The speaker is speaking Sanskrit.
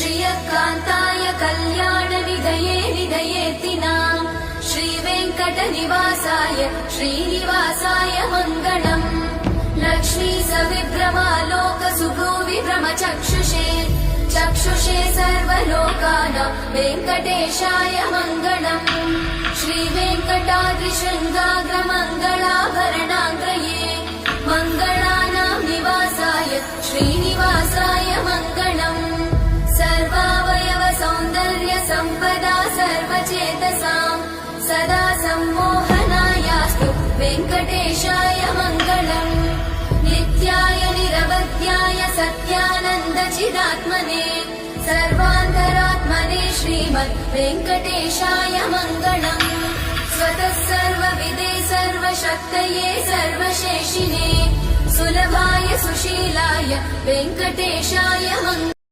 श्रियकान्ताय कल्याणनिधये निधयेतिनाम् श्रीवेङ्कटनिवासाय श्रीनिवासाय मङ्गलम् लक्ष्मी सविभ्रमालोकसुभ्रूविभ्रमचक्षुषे चक्षुषे सर्वलोकानां वेङ्कटेशाय मङ्गलम् श्रीवेङ्कटाद्रिशृङ्गाग्रमङ्गलाभरणाग्रये मङ्गलानां निवासाय श्रीनिवासाय मङ्गलम् सर्वावयव सौन्दर्य सम्पदा सर्वचेतसां सदा सम्मोहनायास्तु वेङ्कटेशाय मङ्गलम् नित्याय निरवध्याय सत्यानन्दचिदात्मने सर्वान्तरात्मने श्रीमद् वेङ्कटेशाय मङ्गलम् स्वतः सर्वविदे सर्वशक्तये सर्वशेषिने सुलभाय सुशीलाय वेङ्कटेशाय मङ्गलम्।